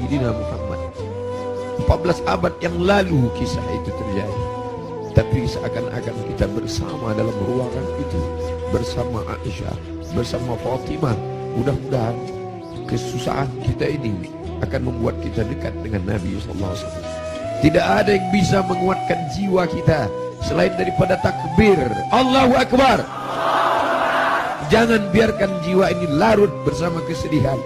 Sayyidina Muhammad. 14 abad yang lalu kisah itu terjadi. Tapi seakan-akan kita bersama dalam ruangan itu, bersama Aisyah, bersama Fatimah. Mudah-mudahan kesusahan kita ini akan membuat kita dekat dengan Nabi SAW. Tidak ada yang bisa menguatkan jiwa kita selain daripada takbir Allahu Akbar. Jangan biarkan jiwa ini larut bersama kesedihan.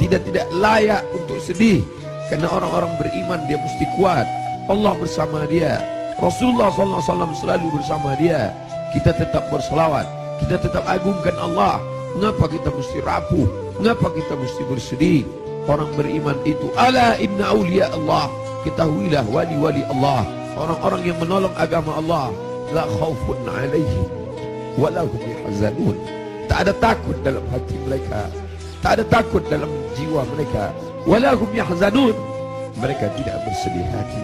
Tidak layak untuk sedih. Karena orang-orang beriman dia mesti kuat. Allah bersama dia, Rasulullah SAW selalu bersama dia. Kita tetap berselawat, kita tetap agungkan Allah. Mengapa kita mesti rapuh? Mengapa kita mesti bersedih? Orang beriman itu, ala inna awliya Allah, ketahuilah wali-wali Allah, orang-orang yang menolong agama Allah, la khaufun alaihim wa la hum yahzanun. Tak ada takut dalam hati mereka, tak ada takut dalam jiwa mereka. Wa la hum yahzanun, mereka tidak bersedih hati.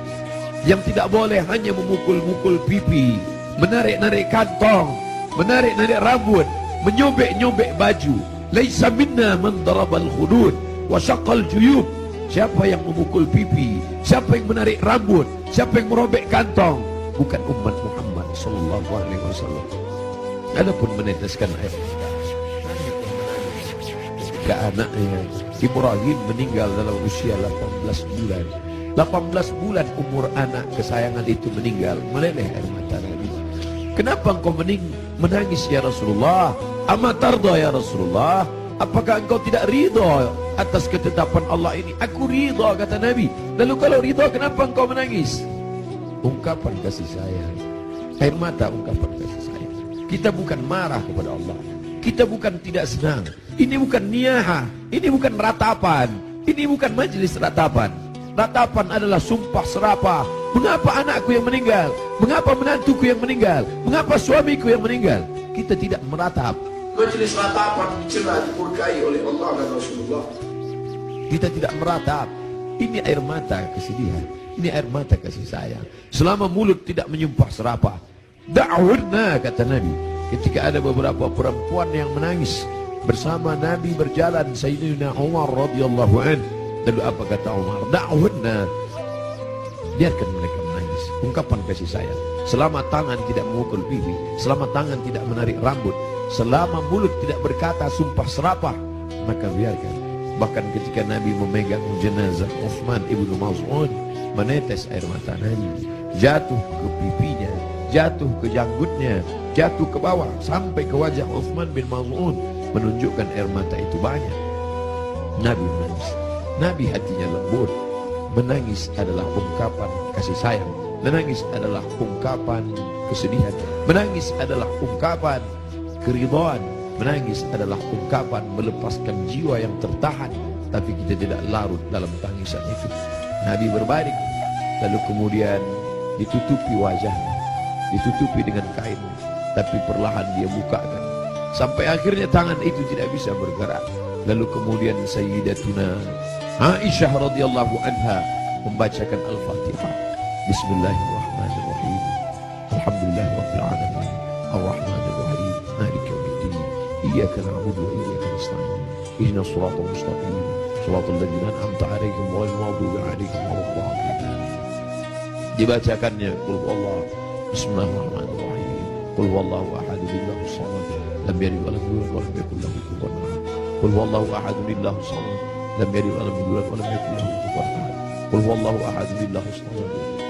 Yang tidak boleh hanya memukul-mukul pipi, menarik-narik kantong, menarik-narik rambut, menyobek-nyobek baju. Laisa minna man darabal khudud wa syaqal juyub. Siapa yang memukul pipi, siapa yang menarik rambut, siapa yang merobek kantong, bukan umat Muhammad sallallahu alaihi wasallam. Adapun meneteskan air ketika anaknya Ibrahim meninggal dalam usia 18 bulan. 18 bulan umur anak kesayangan itu meninggal, meleleh air mata Nabi. Kenapa engkau menangis ya Rasulullah? Ama tarda ya Rasulullah? Apakah engkau tidak ridha atas ketetapan Allah ini? Aku ridha, kata Nabi. Lalu kalau ridha, kenapa engkau menangis? Ungkapan kasih sayang. Air mata ungkapan kasih sayang. Kita bukan marah kepada Allah, kita bukan tidak senang. Ini bukan niyaha, ini bukan ratapan, ini bukan majelis ratapan. Ratapan adalah sumpah serapah. Mengapa anakku yang meninggal? Mengapa menantuku yang meninggal? Mengapa suamiku yang meninggal? Kita tidak meratap. Majelis ratapan dicela, dimurkai oleh Allah dan Rasulullah. Kita tidak meratap. Ini air mata kesedihan, ini air mata kasih sayang. Selama mulut tidak menyumpah serapah. Da'wurna, kata Nabi. Ketika ada beberapa perempuan yang menangis bersama Nabi berjalan, Sayyidina Umar radhiyallahu anhu. Lalu apa kata Umar? Da'wurna, biarkan mereka menangis. Ungkapan kasih sayang. Selama tangan tidak memukul pipi, selama tangan tidak menarik rambut, selama mulut tidak berkata sumpah serapah, maka biarkan. Bahkan ketika Nabi memegang jenazah Utsman ibnu Maz'un, menetes air mata Nabi, jatuh ke pipinya, jatuh ke janggutnya, jatuh ke bawah sampai ke wajah Utsman bin Maz'un, menunjukkan air mata itu banyak. Nabi menangis. Nabi hatinya lembut. Menangis adalah ungkapan kasih sayang. Menangis adalah ungkapan kesedihan. Menangis adalah ungkapan keridhaan. Menangis adalah ungkapan melepaskan jiwa yang tertahan, tapi kita tidak larut dalam tangisan itu. Nabi berbaring, lalu kemudian ditutupi wajahnya, ditutupi dengan kain, tapi perlahan dia bukakan, sampai akhirnya tangan itu tidak bisa bergerak. Lalu kemudian Sayyidatuna Aisyah radhiyallahu anha membacakan Al-Fatihah. Bismillahirrahmanirrahim. Alhamdulillahirabbil alamin. Arrahmanir rahim. Maliki yaumiddin. Iyyaka na'budu wa iyyaka nasta'in. Ihdinas siratal mustaqim. Shiratal ladzina an'amta 'alaihim ghairil maghdubi 'alaihim waladdallin. Dibacakannya qul huwallahu. Bismillahirrahmanirrahim. Qul huwallahu ahad, Allahus samad. Lam yalid wa lam yulad wa lam yakul lahu kufuwan ahad. Qul huwallahu ahad, Allahus samad. Lam yalid wa lam yulad wa lam yakul lahu kufuwan ahad. Qul huwallahu ahad, Allahus samad.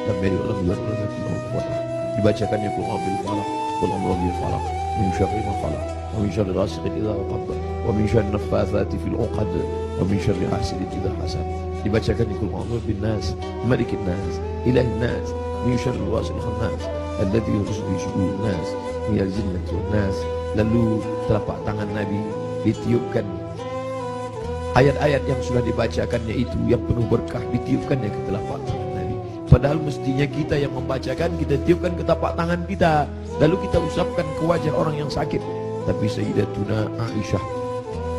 Lam yalid wa lam yulad wa lam yakul lahu kufuwan ahad. Dibacakannya qul a'udzu birabbil falaq, qul a'udzu birabbil falaq, min syarri ma khalaq, wa min syarri ghasiqin idza waqab, wa min syarri naffatsati fil 'uqad, wa min syarri hasidin idza hasad. Dibacakannya qul a'udzu birabbin nas, malikin nas, ilahin nas, min syarri wasilil khannas, alladzi yuwaswisu fi sudurin nas, minal jinnati wan nas. Lalu telapak tangan Nabi ditiupkan, ayat-ayat yang sudah dibacakannya itu yang penuh berkah ditiupkannya ke telapak tangan Nabi. Padahal mestinya kita yang membacakan, kita tiupkan ke telapak tangan kita, lalu kita usapkan ke wajah orang yang sakit. Tapi Sayyidatuna Aisyah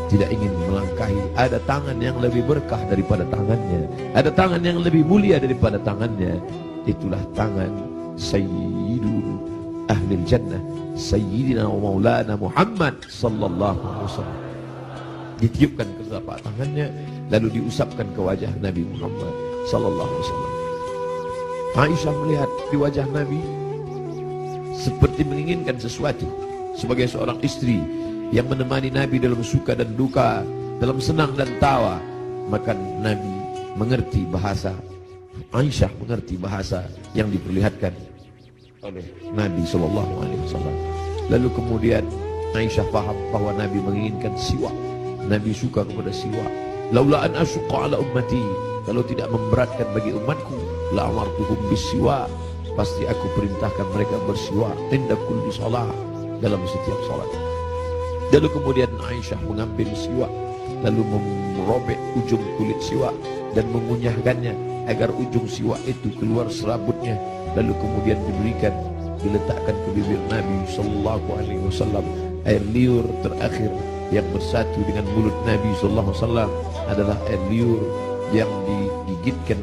tidak ingin melangkahi. Ada tangan yang lebih berkah daripada tangannya, ada tangan yang lebih mulia daripada tangannya. Itulah tangan Sayyidul Ahlil Jannah, Sayyidina wa Maulana Muhammad sallallahu alaihi wasallam. Ditiupkan ke telapak tangannya, lalu diusapkan ke wajah Nabi Muhammad sallallahu alaihi wasallam. Aisyah melihat di wajah Nabi seperti menginginkan sesuatu. Sebagai seorang istri yang menemani Nabi dalam suka dan duka, dalam senang dan tawa, maka Nabi mengerti bahasa, Aisyah mengerti bahasa yang diperlihatkan oleh Nabi sallallahu alaihi wasallam. Lalu kemudian Aisyah paham bahwa Nabi menginginkan siwak. Nabi suka kepada siwak. Laula an asyqa ala ummati, kalau tidak memberatkan bagi umatku, la amartuhum bisiwak, pasti aku perintahkan mereka bersiwak inda kulli shalah, dalam setiap salat. Lalu kemudian Aisyah mengambil siwak, lalu merobek ujung kulit siwak dan mengunyahkannya agar ujung siwak itu keluar serabutnya, lalu kemudian diberikan, diletakkan ke bibir Nabi sallallahu alaihi wasallam. Air liur terakhir yang bersatu dengan mulut Nabi sallallahu alaihi wasallam adalah air liur yang digigitkan